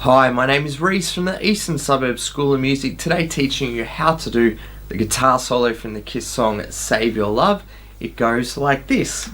Hi, my name is Rhys from the Eastern Suburbs School of Music. Today teaching you how to do the guitar solo from the Kiss song Save Your Love. It goes like this.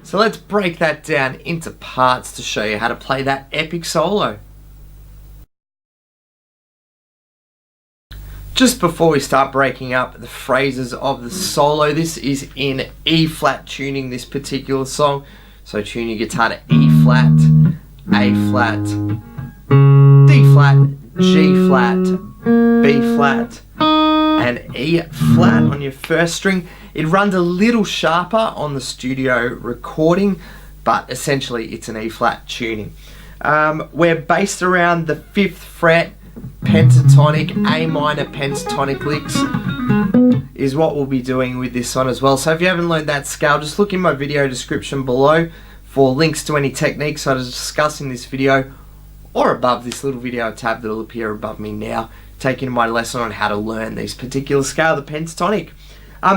So let's break that down into parts to show you how to play that epic solo. Just before we start breaking up the phrases of the solo, this is in E flat tuning, this particular song. So tune your guitar to E flat, A flat, D flat, G flat, B flat, and E flat on your first string. It runs a little sharper on the studio recording, but essentially it's an E flat tuning. We're based around the 5th fret, pentatonic, A minor pentatonic licks is what we'll be doing with this one as well. So if you haven't learned that scale, just look in my video description below for links to any techniques I was discussing in this video, or above this little video tab that'll appear above me now, taking my lesson on how to learn these particular scale, the pentatonic.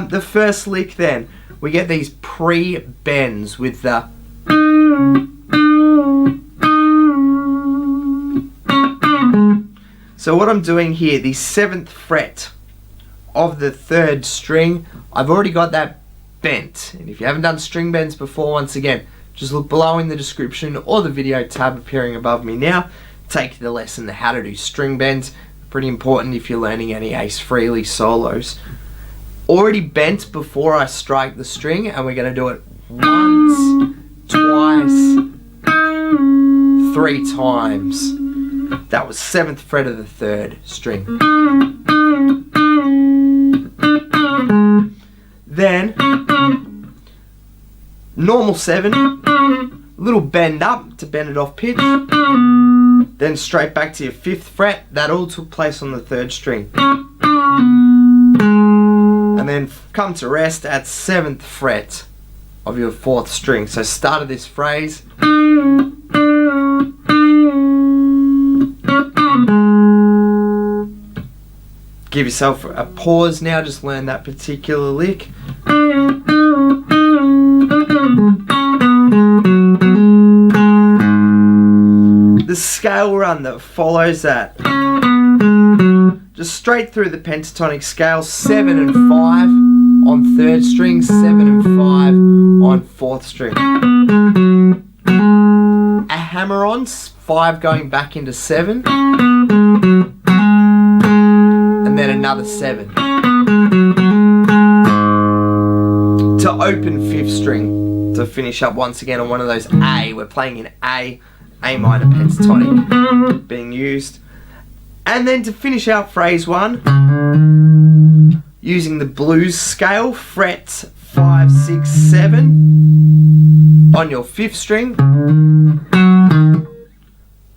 The first lick then, we get these pre-bends with the so what I'm doing here, the 7th fret of the 3rd string, I've already got that bent. And if you haven't done string bends before, once again, just look below in the description or the video tab appearing above me now. Take the lesson on how to do string bends. Pretty important if you're learning any Ace Frehley solos. Already bent before I strike the string, and we're going to do it once, twice, 3 times. That was 7th fret of the 3rd string. Then, normal 7, little bend up to bend it off pitch. Then straight back to your 5th fret. That all took place on the 3rd string. And then come to rest at 7th fret of your 4th string. So start of this phrase. Give yourself a pause now, just learn that particular lick. The scale run that follows that, just straight through the pentatonic scale, 7 and 5 on 3rd string, 7 and 5 on 4th string. A hammer on, 5 going back into 7, and then another 7. To open 5th string, to finish up once again on one of those A, we're playing in A minor pentatonic being used. And then to finish out phrase 1, using the blues scale, frets 5, 6, 7 on your 5th string,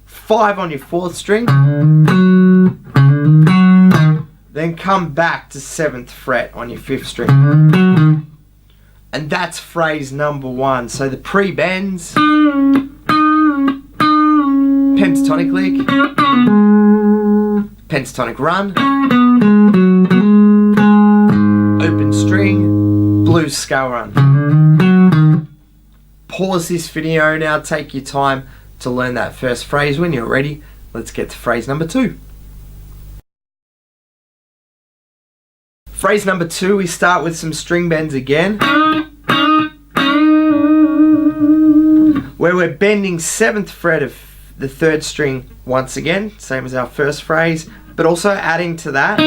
5 on your 4th string, then come back to 7th fret on your 5th string. And that's phrase number 1. So the pre-bends, pentatonic lick, pentatonic run, open string, blues scale run. Pause this video now, take your time to learn that first phrase. When you're ready, let's get to phrase number 2. Phrase number 2, we start with some string bends again, where we're bending 7th fret of the 3rd string once again, same as our first phrase, but also adding to that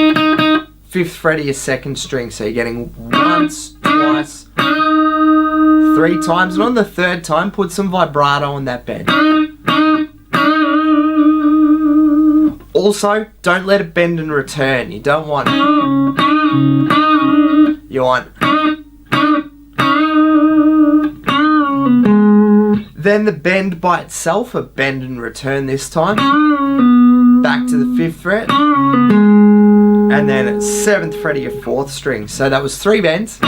5th fret of your 2nd string. So you're getting once, twice, 3 times, and on the 3rd time, put some vibrato on that bend. Also, don't let it bend and return. You don't want... You want... Then the bend by itself, a bend and return this time. Back to the 5th fret. And then 7th fret of your 4th string. So that was 3 bends.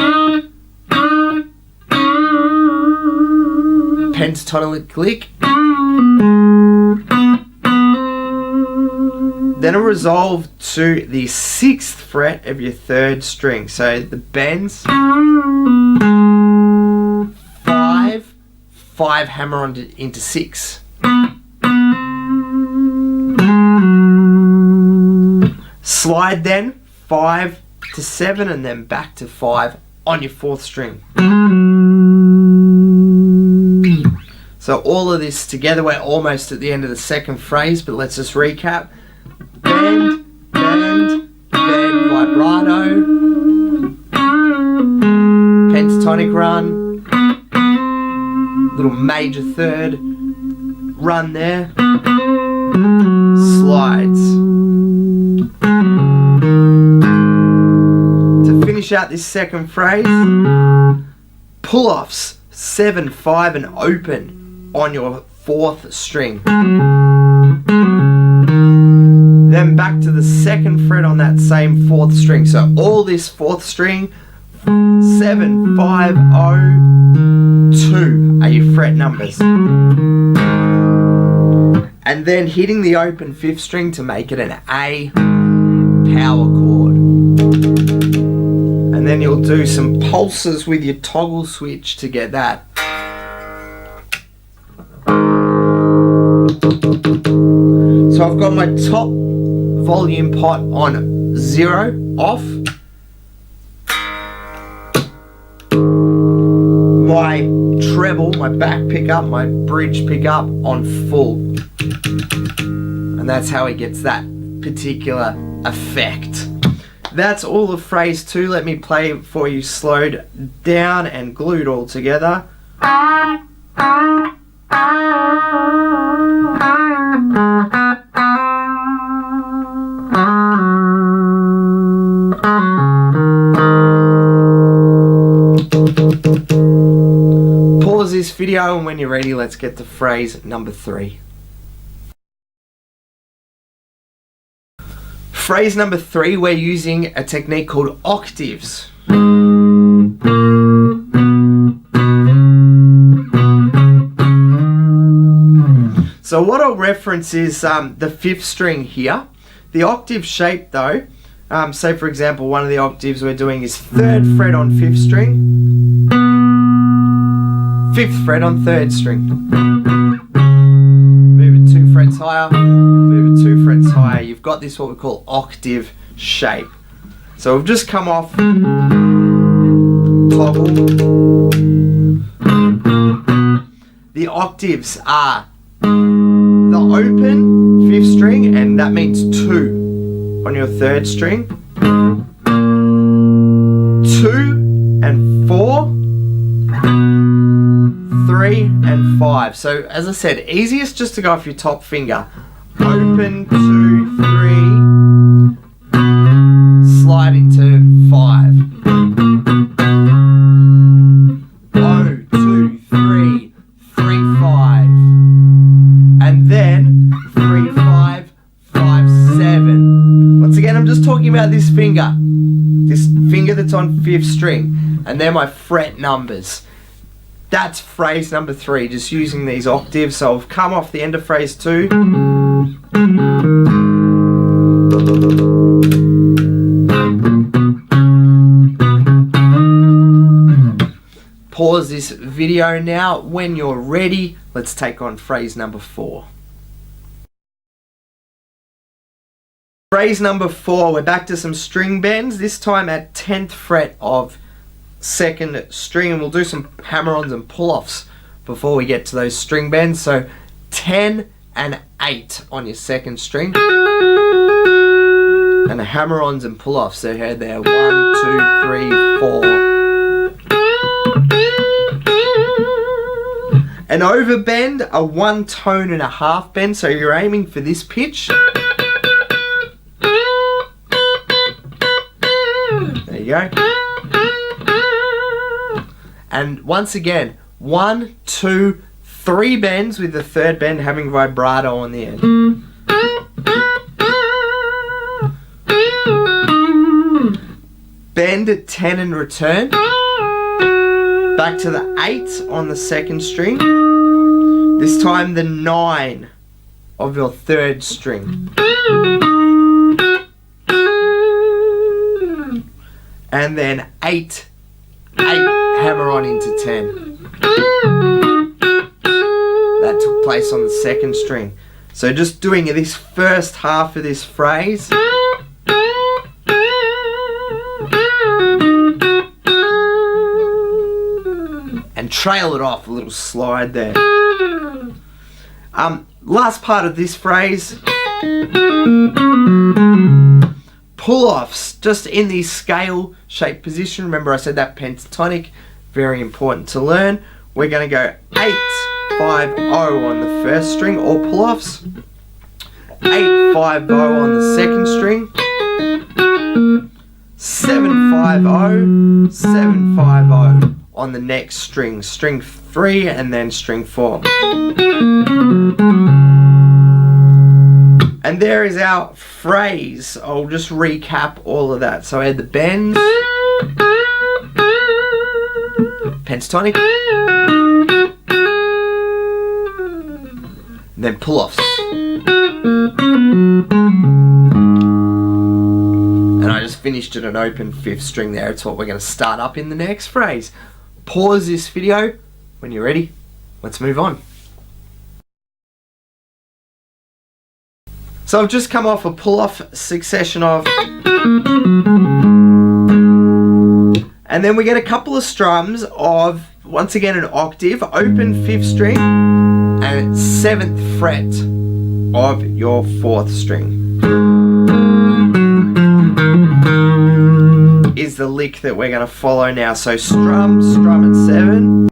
Pentatonic lick. Then a resolve to the 6th fret of your 3rd string. So the bends, 5 hammer on into 6. Slide then 5 to 7 and then back to 5 on your 4th string. So all of this together, we're almost at the end of the 2nd phrase, but let's just recap. Bend, bend, bend, vibrato, pentatonic run, little major 3rd run there, slides. To finish out this 2nd phrase, pull-offs 7, 5 and open on your 4th string. Then back to the 2nd fret on that same 4th string. So all this 4th string, 7, 5, 0, 2 are your fret numbers. And then hitting the open 5th string to make it an A power chord. And then you'll do some pulses with your toggle switch to get that. So I've got my top volume pot on 0 off. My treble, my back pickup, my bridge pickup on full. And that's how he gets that particular effect. That's all of phrase 2. Let me play it for you slowed down and glued all together. Pause this video and when you're ready, let's get to phrase number 3. Phrase number 3, we're using a technique called octaves. So what I'll reference is the 5th string here. The octave shape though, say for example one of the octaves we're doing is 3rd fret on 5th string, 5th fret on 3rd string. Move it 2 frets higher, move it 2 frets higher. You've got this what we call octave shape. So we've just come off toggle. The octaves are the open 5th string, and that means 2 on your 3rd string, 2 and 4, 3 and 5. So as I said, easiest just to go off your top finger. Open 2, 3, slide into 5. 0, 2, 3, 3, 5. And then 3, 5, 5, 7. Once again, I'm just talking about this finger that's on 5th string, and they're my fret numbers. That's phrase number 3, just using these octaves. So I've come off the end of phrase 2. Pause this video now. When you're ready, let's take on phrase number 4. Phrase number 4, we're back to some string bends, this time at 10th fret of 2nd string, and we'll do some hammer-ons and pull-offs before we get to those string bends. So 10 and 8 on your 2nd string. and the hammer-ons and pull-offs. So here they're 1, 2, 3, 4. An overbend, a 1 tone and a half bend, so you're aiming for this pitch. There you go. And once again, 1, 2, 3 bends, with the third bend having vibrato on the end. Bend at 10 and return. Back to the 8 on the second string. This time the 9 of your third string. And then 8 hammer on into 10. That took place on the second string. So just doing this first half of this phrase. And trail it off, a little slide there. Last part of this phrase. Pull-offs, just in the scale shape position. Remember I said that pentatonic, very important to learn. We're going to go 8, 5, 0 on the first string, all pull-offs. 8, 5, 0 on the second string. 7, 5, 0, 7, 5, 0 on the next string. String 3 and then string 4. And there is our phrase. I'll just recap all of that. So I had the bends, pentatonic, and then pull-offs. And I just finished at an open 5th string there. It's what we're going to start up in the next phrase. Pause this video. When you're ready, let's move on. So I've just come off a pull-off succession of, and then we get a couple of strums of, once again, an octave, open 5th string, and 7th fret of your 4th string is the lick that we're going to follow now. So strum at 7.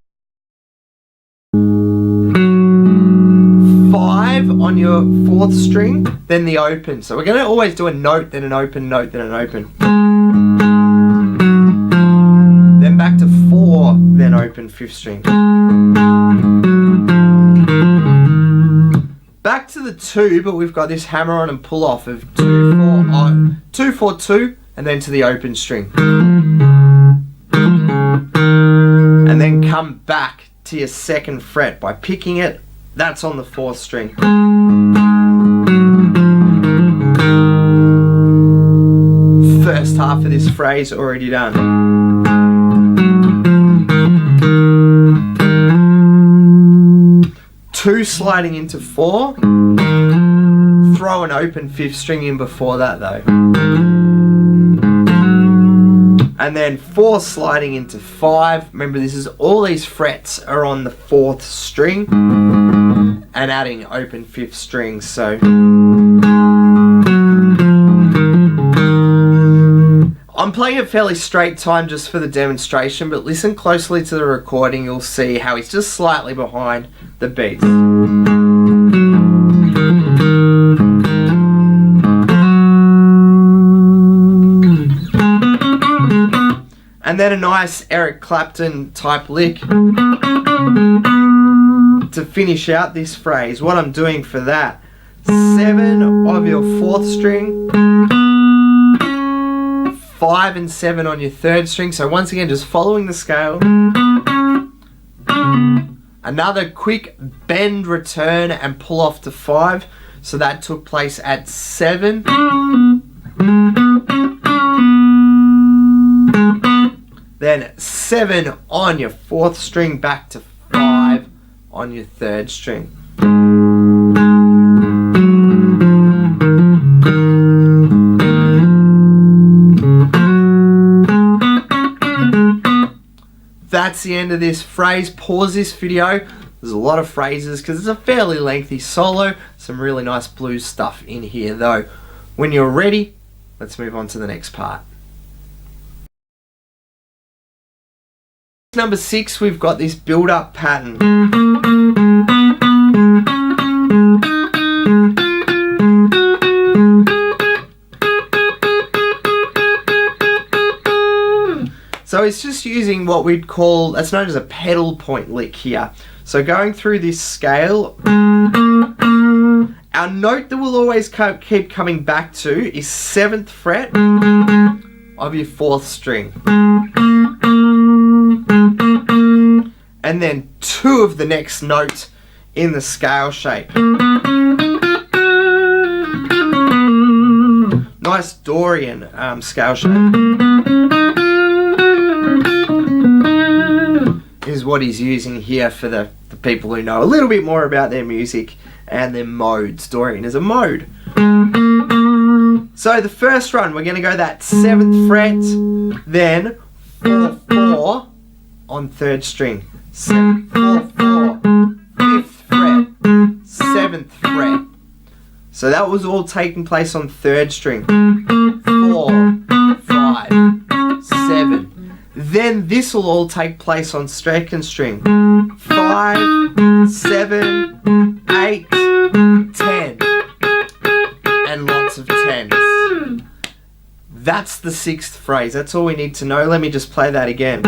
5 on your 4th string, then the open. So we're going to always do a note, then an open, note, then an open. Then back to 4, then open 5th string. Back to the 2, but we've got this hammer on and pull off of 2, 4, 2, 4, 2, and then to the open string. And then come back to your 2nd fret by picking it. That's on the 4th string. First half of this phrase already done. 2 sliding into 4. Throw an open 5th string in before that though. And then 4 sliding into 5. Remember, this is all these frets are on the 4th string. And adding open 5th string, so I'm playing a fairly straight time just for the demonstration, but listen closely to the recording, you'll see how he's just slightly behind the beats. And then a nice Eric Clapton type lick to finish out this phrase. What I'm doing for that, 7 of your 4th string, 5 and 7 on your 3rd string. So once again, just following the scale. Another quick bend, return, and pull off to 5. So that took place at 7. Then 7 on your 4th string, back to 5 on your 3rd string. That's the end of this phrase. Pause this video. There's a lot of phrases because it's a fairly lengthy solo. Some really nice blues stuff in here though. When you're ready, let's move on to the next part. Number 6, we've got this build-up pattern. So it's just using what we'd call, that's known as a pedal point lick here. So going through this scale, our note that we'll always keep coming back to is 7th fret of your 4th string. And then 2 of the next note in the scale shape. Nice Dorian scale shape. Is what he's using here for the people who know a little bit more about their music and their modes. Dorian is a mode. So the first run, we're going to go that 7th fret, then 4/4 on 3rd string. 7/4/4, 5th fret, 7th fret. So that was all taking place on 3rd string. 4, 5, 7. Then this will all take place on 2nd string. 5, 7, 8, 10. And lots of 10s. That's the 6th phrase. That's all we need to know. Let me just play that again.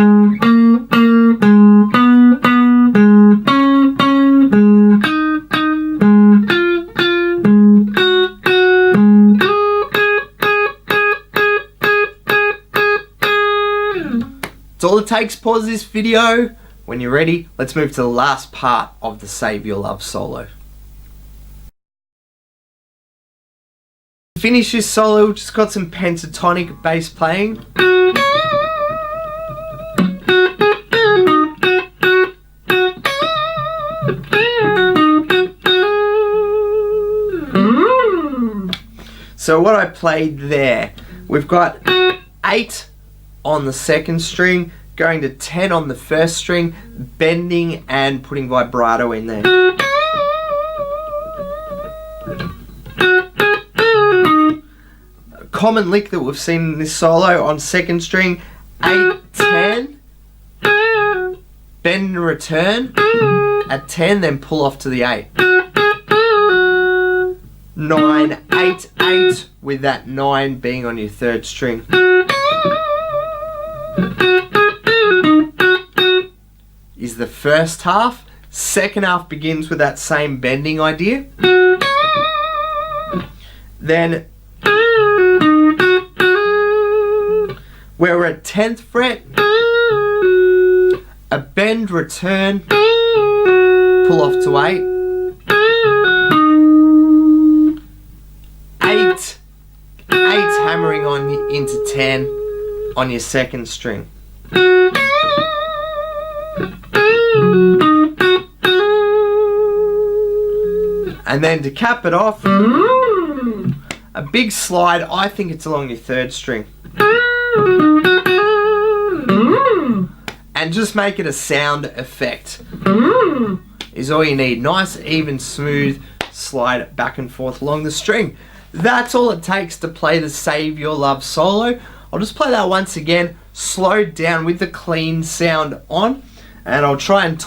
That's all it takes. Pause this video. When you're ready, let's move to the last part of the Save Your Love solo. To finish this solo, we've just got some pentatonic bass playing. So what I played there, we've got 8 on the 2nd string, going to 10 on the 1st string, bending and putting vibrato in there. A common lick that we've seen in this solo on 2nd string, 8, 10, bend and return at 10, then pull off to the 8. 9, 8, 8, with that 9 being on your 3rd string. Is the first half. Second half begins with that same bending idea. Then where we're at 10th fret, a bend, return, pull off to 8. 8, hammering on into 10 on your 2nd string. And then to cap it off, a big slide. I think it's along your 3rd string. And just make it a sound effect is all you need. Nice, even, smooth slide back and forth along the string. That's all it takes to play the Save Your Love solo. I'll just play that once again, slowed down with the clean sound on, and I'll try and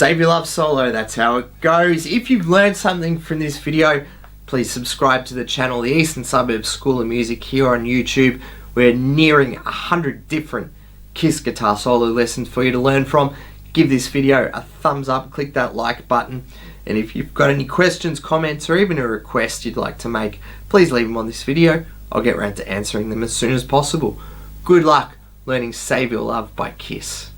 Save Your Love solo, that's how it goes. If you've learned something from this video, please subscribe to the channel, the Eastern Suburbs School of Music here on YouTube. We're nearing 100 different Kiss guitar solo lessons for you to learn from. Give this video a thumbs up, click that like button, and if you've got any questions, comments, or even a request you'd like to make, please leave them on this video. I'll get around to answering them as soon as possible. Good luck learning Save Your Love by Kiss.